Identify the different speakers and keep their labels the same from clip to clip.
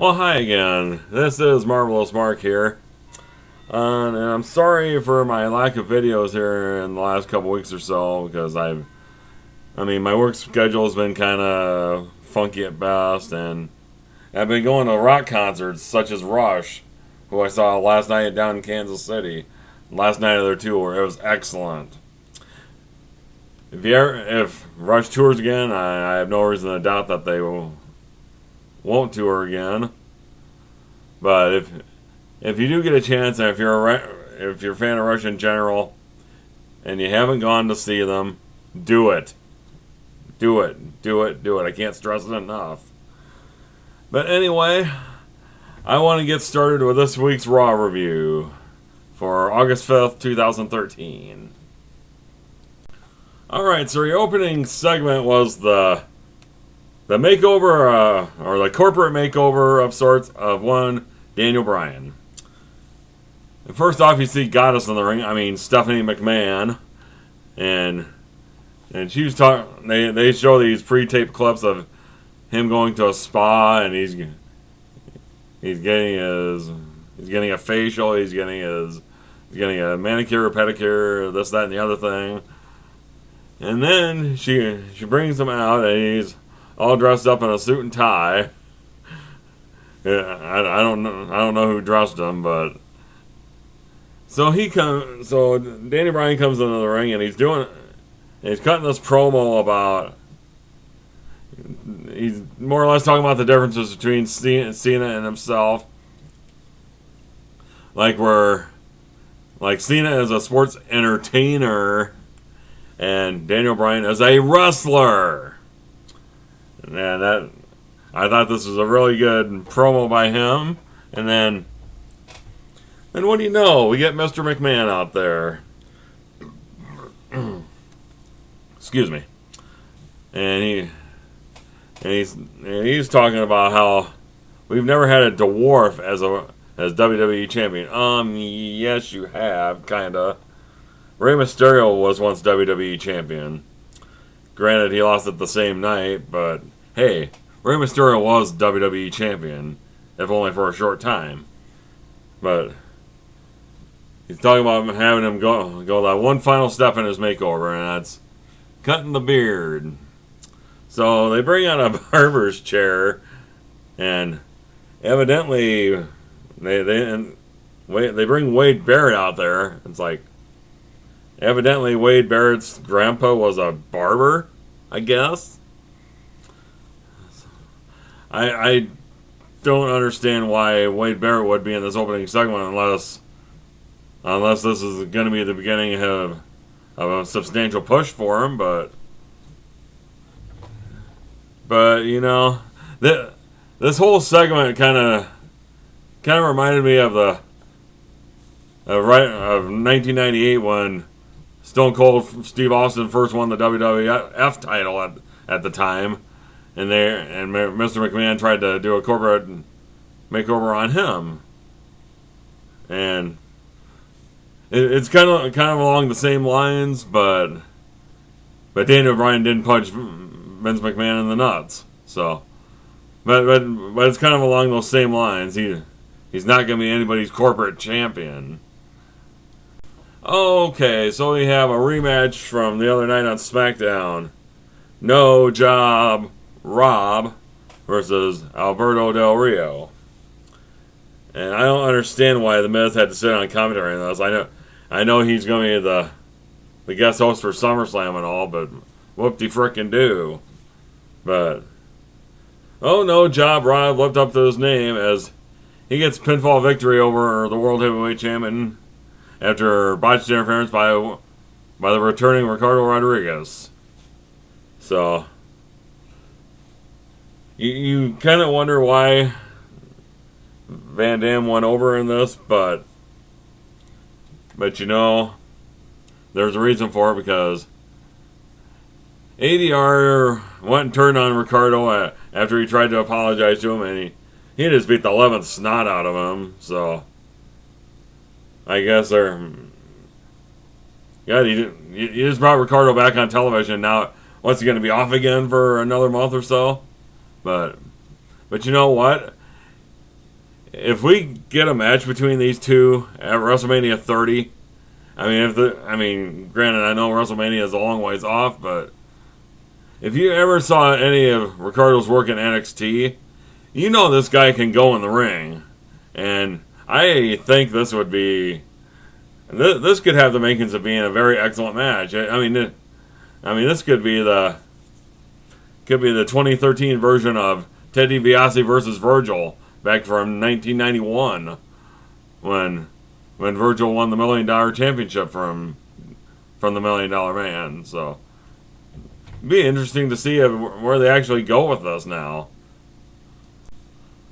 Speaker 1: Well, hi again. This is Marvelous Mark here. And I'm sorry for my lack of videos here in the last couple weeks or so because my work schedule has been kind of funky at best, and I've been going to rock concerts such as Rush, who I saw last night down in Kansas City. Last night of their tour, it was excellent. If Rush tours again, I have no reason to doubt that they won't tour again. But if you do get a chance, and if you're a fan of Rush in general, and you haven't gone to see them, do it. Do it. Do it. Do it. I can't stress it enough. But anyway, I want to get started with this week's Raw review for August 5th, 2013. Alright, so the opening segment was the makeover, or the corporate makeover of sorts, of one Daniel Bryan. And first off, you see Goddess in the ring, Stephanie McMahon, and she was talking. They show these pre-taped clips of him going to a spa, and he's getting a facial, he's getting a manicure, pedicure, this, that, and the other thing. And then she brings him out, and he's all dressed up in a suit and tie. Yeah, I don't know who dressed him, but so Danny Bryan comes into the ring, and he's cutting this promo about. He's more or less talking about the differences between Cena and himself. Like Cena is a sports entertainer, and Daniel Bryan is a wrestler. And I thought this was a really good promo by him. And then what do you know? We get Mr. McMahon out there. Excuse me. And he's talking about how we've never had a dwarf as WWE champion. Yes, you have, kinda. Rey Mysterio was once WWE champion. Granted, he lost it the same night, but hey, Rey Mysterio was WWE champion, if only for a short time. But he's talking about having him go that one final step in his makeover, and that's cutting the beard. So they bring out a barber's chair, and evidently they bring Wade Barrett out there. It's like, evidently Wade Barrett's grandpa was a barber, I guess. I don't understand why Wade Barrett would be in this opening segment unless this is going to be the beginning of a substantial push for him. But you know, this whole segment kind of reminded me of 1998 when Stone Cold Steve Austin first won the WWF title at the time. And Mr. McMahon tried to do a corporate makeover on him, and it's kind of along the same lines, but Daniel Bryan didn't punch Vince McMahon in the nuts, so but it's kind of along those same lines. He's not going to be anybody's corporate champion. Okay, so we have a rematch from the other night on SmackDown. No Job Rob versus Alberto Del Rio. And I don't understand why The Miz had to sit on commentary on this. I know he's going to be the guest host for SummerSlam and all, but whoop-de-frickin' do. But No Job Rob lived up to his name as he gets pinfall victory over the World Heavyweight Champion after botched interference by the returning Ricardo Rodriguez. So you kind of wonder why Van Dam went over in this, but you know, there's a reason for it, because ADR went and turned on Ricardo after he tried to apologize to him, and he just beat the 11th snot out of him. So I guess you just brought Ricardo back on television. Now what's he going to be off again for another month or so? But you know what? if we get a match between these two at WrestleMania 30, granted, I know WrestleMania is a long ways off, but if you ever saw any of Ricardo's work in NXT, you know this guy can go in the ring, and I think this would be. This could have the makings of being a very excellent match. This could be the 2013 version of Ted DiBiase versus Virgil back from 1991, when Virgil won the $1 Million Championship from the $1 Million Man. So, it'd be interesting to see where they actually go with this now.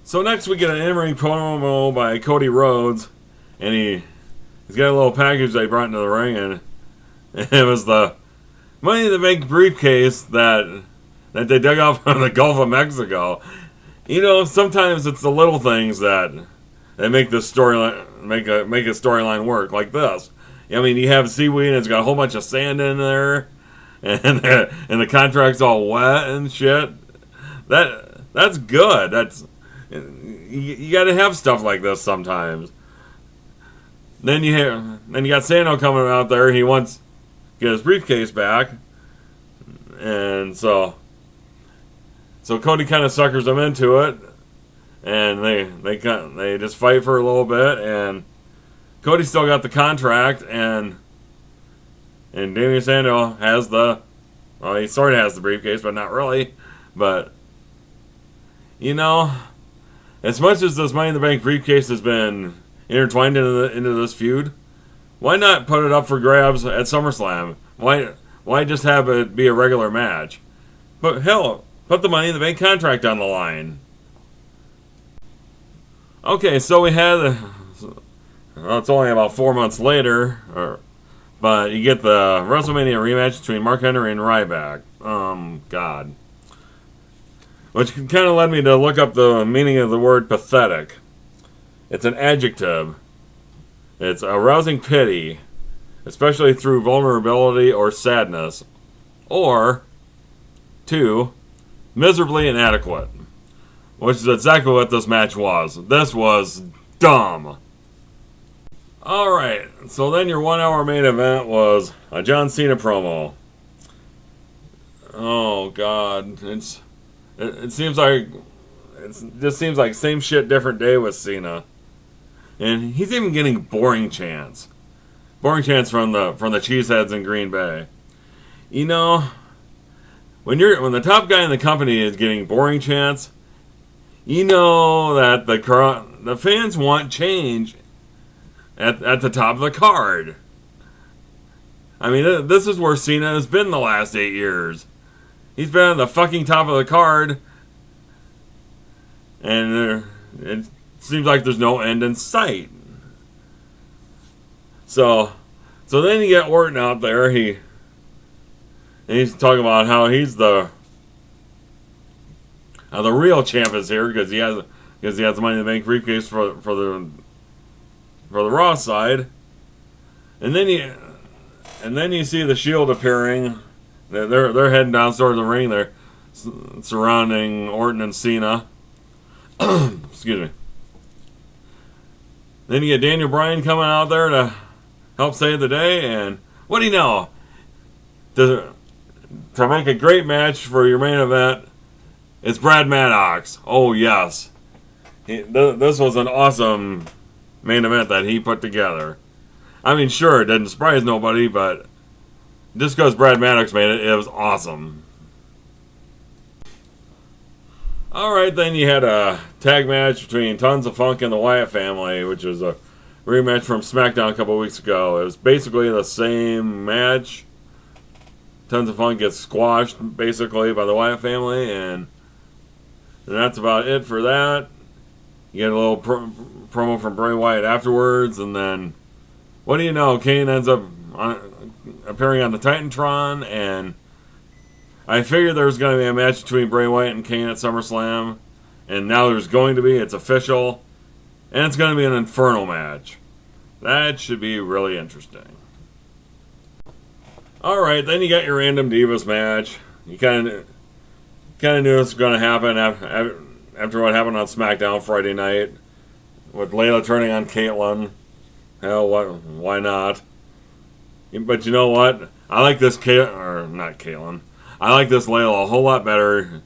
Speaker 1: So next we get an in-ring promo by Cody Rhodes, and he's got a little package they brought into the ring, and it was the Money in the Bank briefcase that they dug up from the Gulf of Mexico. You know, sometimes it's the little things that make this storyline make a storyline work, like this. I mean, you have seaweed and it's got a whole bunch of sand in there, and the contract's all wet and shit. That's good. You got to have stuff like this sometimes. Then you got Sano coming out there. He wants to get his briefcase back, and so Cody kind of suckers him into it, and they just fight for a little bit, and Cody still got the contract, and Damian Sandow has he sort of has the briefcase, but not really. But you know, as much as this Money in the Bank briefcase has been intertwined into this feud, why not put it up for grabs at SummerSlam? Why just have it be a regular match? But hell, put the Money in the Bank contract on the line. Okay, so we had. It's only about 4 months later, but you get the WrestleMania rematch between Mark Henry and Ryback. God. Which kind of led me to look up the meaning of the word pathetic. It's an adjective. It's arousing pity, especially through vulnerability or sadness. Or, 2, miserably inadequate. Which is exactly what this match was. This was dumb. Alright, so then your 1 hour main event was a John Cena promo. Oh God, it just seems like same shit, different day with Cena. And he's even getting boring chants. Boring chants from the cheeseheads in Green Bay. You know, when the top guy in the company is getting boring chants, you know that the fans want change at the top of the card. I mean, this is where Cena has been the last 8 years. He's been at the fucking top of the card, and it seems like there's no end in sight. So then you get Orton out there. He's talking about how he's the real champ is here because he has the Money in the Bank briefcase for the Raw side, and then you see the Shield appearing. They're heading down toward the ring. They're surrounding Orton and Cena. Excuse me. Then you get Daniel Bryan coming out there to help save the day, and what do you know? To make a great match for your main event, it's Brad Maddox. Oh yes, this was an awesome main event that he put together. I mean, sure, it didn't surprise nobody, but just because Brad Maddox made it, it was awesome. Alright, then you had a tag match between Tons of Funk and the Wyatt family, which was a rematch from SmackDown a couple weeks ago. It was basically the same match. Tons of Funk gets squashed, basically, by the Wyatt family, and that's about it for that. You get a little promo from Bray Wyatt afterwards, and then, what do you know, Kane ends up appearing on the Titantron, and I figured there was going to be a match between Bray Wyatt and Kane at SummerSlam, and now there's going to be. It's official, and it's going to be an Inferno match. That should be really interesting. Alright, then you got your Random Divas match. You kind of knew this was going to happen after what happened on SmackDown Friday night. with Layla turning on Caitlyn. Hell, why not? But you know what? I like this not Caitlyn. I like this Layla a whole lot better.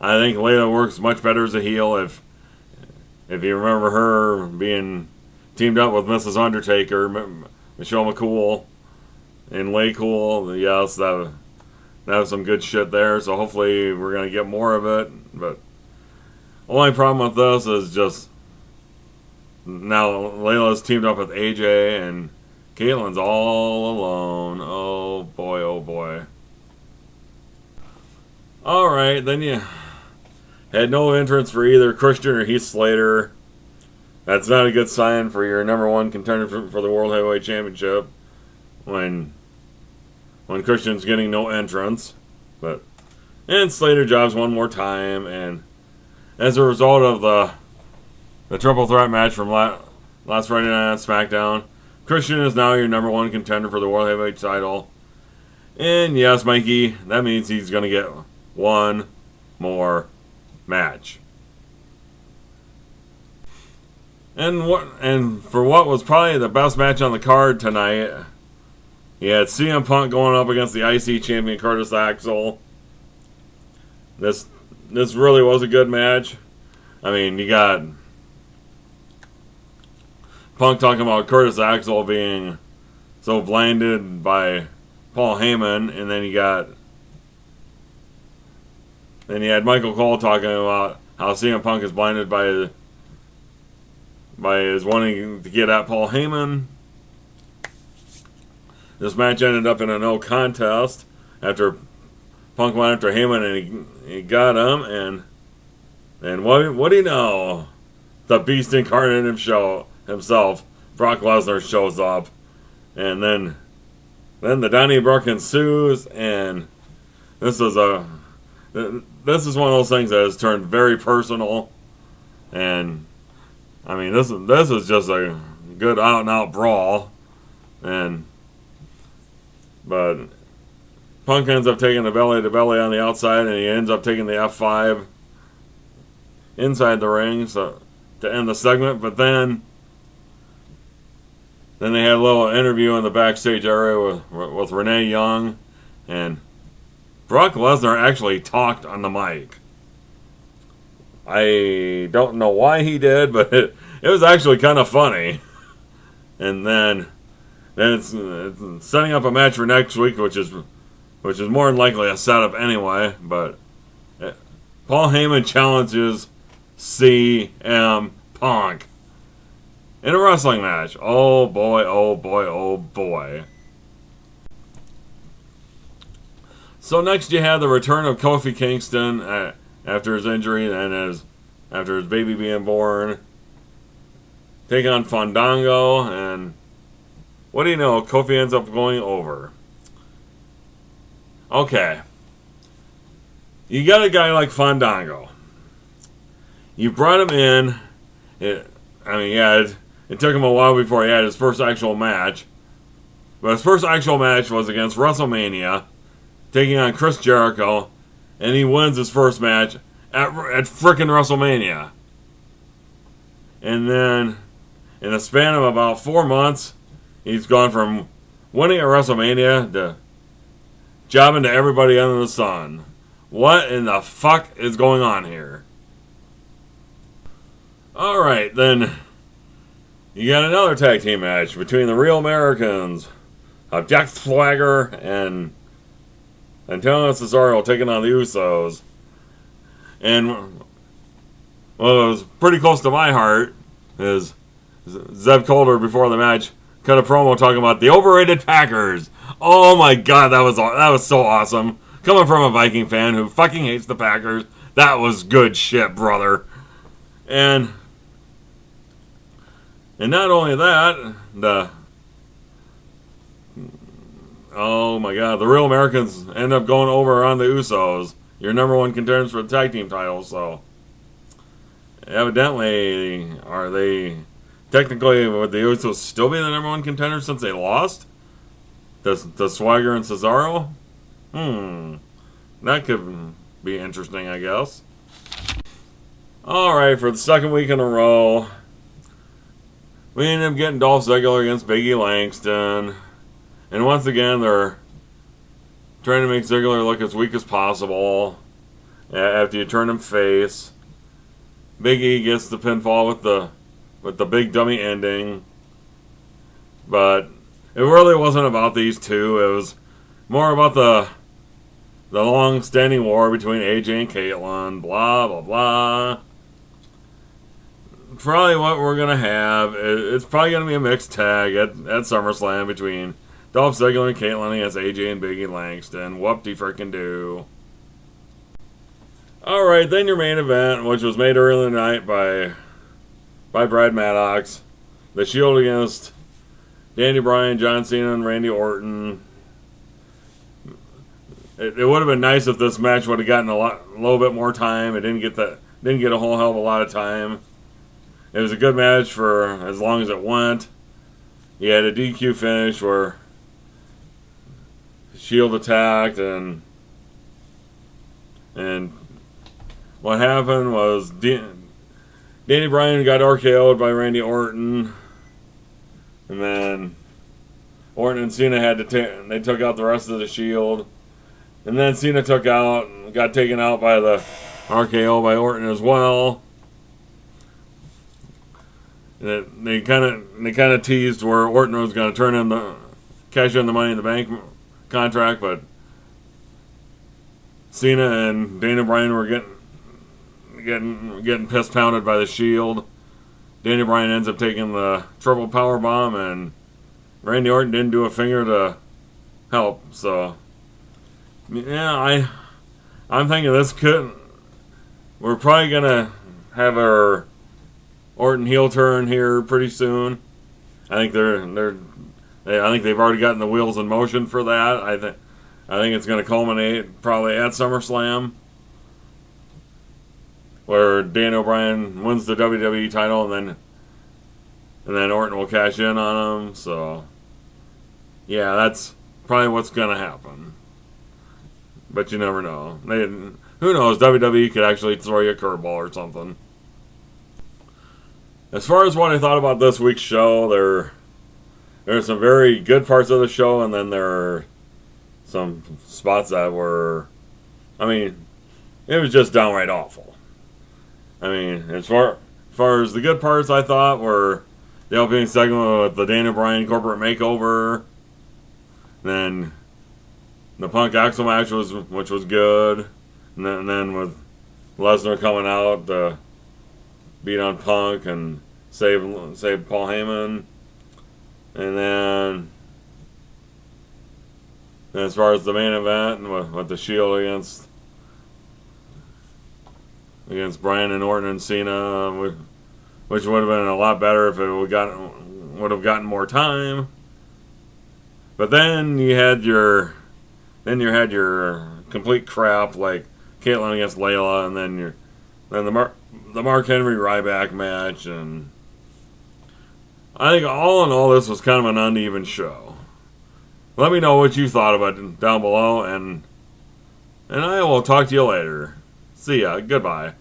Speaker 1: I think Layla works much better as a heel. If you remember her being teamed up with Mrs. Undertaker, Michelle McCool, and Lay Cool, yes, that was some good shit there. So hopefully we're gonna get more of it. But only problem with this is just now Layla's teamed up with AJ and Caitlyn's all alone. Oh boy, oh boy. Alright, then you had no entrance for either Christian or Heath Slater. That's not a good sign for your number one contender for the World Heavyweight Championship when Christian's getting no entrance. And Slater jobs one more time, and as a result of the triple threat match from last Friday night on SmackDown, Christian is now your number one contender for the World Heavyweight title. And yes, Mikey, that means he's going to get one more match. And for what was probably the best match on the card tonight, you had CM Punk going up against the IC champion Curtis Axel. This really was a good match. I mean, you got Punk talking about Curtis Axel being so blinded by Paul Heyman, and then you had Michael Cole talking about how CM Punk is blinded by his wanting to get at Paul Heyman. This match ended up in a no contest after Punk went after Heyman and he got him, and what do you know? The Beast incarnate himself, Brock Lesnar, shows up, and then the Donnybrook ensues, and this is one of those things that has turned very personal, and I mean this is just a good out and out brawl, but Punk ends up taking the belly to belly on the outside, and he ends up taking the F5 inside the ring to end the segment. But then they had a little interview in the backstage area with Renee Young, and Brock Lesnar actually talked on the mic. I don't know why he did, but it was actually kind of funny. And then it's setting up a match for next week, which is more than likely a setup anyway. But Paul Heyman challenges CM Punk in a wrestling match. Oh boy, oh boy, oh boy. So next you have the return of Kofi Kingston after his injury and after his baby being born. Taking on Fandango, and what do you know? Kofi ends up going over. Okay. You got a guy like Fandango. You brought him in. It took him a while before he had his first actual match. But his first actual match was against WrestleMania, taking on Chris Jericho, and he wins his first match at frickin' WrestleMania. And then, in a span of about 4 months, he's gone from winning at WrestleMania to jobbing to everybody under the sun. What in the fuck is going on here? Alright, then you got another tag team match between the Real Americans of Jack Swagger and Antonio Cesaro taking on the Usos. And what was pretty close to my heart is Zeb Coulter before the match cut a promo talking about the overrated Packers. Oh my god, that was so awesome. Coming from a Viking fan who fucking hates the Packers, that was good shit, brother. And not only that, oh my god, the Real Americans end up going over on the Usos, your number one contenders for the tag team title. So evidently, are they technically, would the Usos still be the number one contender since they lost? Does Swagger and Cesaro? That could be interesting, I guess. Alright, for the second week in a row, we ended up getting Dolph Ziggler against Big E Langston. And once again, they're trying to make Ziggler look as weak as possible after you turn him face. Big E gets the pinfall with the big dummy ending. But it really wasn't about these two. It was more about the long-standing war between AJ and Caitlyn. Blah, blah, blah. Probably what we're going to have, it's probably going to be a mixed tag at SummerSlam between Dolph Ziggler and Caitlyn against AJ and Big E Langston. Whoop-de-frickin-do. Alright, then your main event, which was made early in the night by Brad Maddox. The Shield against Bryan, John Cena, and Randy Orton. It would have been nice if this match would have gotten a little bit more time. It didn't get a whole hell of a lot of time. It was a good match for as long as it went. You had a DQ finish where Shield attacked, and what happened was Bryan got RKO'd by Randy Orton, and then Orton and Cena they took out the rest of the Shield, and then Cena got taken out by the RKO by Orton as well. They kind of teased where Orton was going to cash in the Money in the Bank contract, but Cena and Bryan were getting piss pounded by the Shield. Bryan ends up taking the triple power bomb, and Randy Orton didn't do a finger to help. So yeah, I'm thinking we're probably gonna have our Orton heel turn here pretty soon. I think they've already gotten the wheels in motion for that. I think it's going to culminate probably at SummerSlam, where Daniel Bryan wins the WWE title, and then Orton will cash in on him. So yeah, that's probably what's going to happen. But you never know. Who knows? WWE could actually throw you a curveball or something. As far as what I thought about this week's show, there are some very good parts of the show, and then there are some spots that were, it was just downright awful. As far as the good parts, I thought were the opening segment with the Daniel Bryan corporate makeover, then the Punk Axel match which was good, and then with Lesnar coming out to beat on Punk and save Paul Heyman. And then as far as the main event with the Shield against Bryan and Orton and Cena, which would have been a lot better if it would have gotten more time. But then you had your complete crap like Caitlyn against Layla, and then the Mark Henry Ryback match, and I think all in all this was kind of an uneven show. Let me know what you thought about it down below, and I will talk to you later. See ya. Goodbye.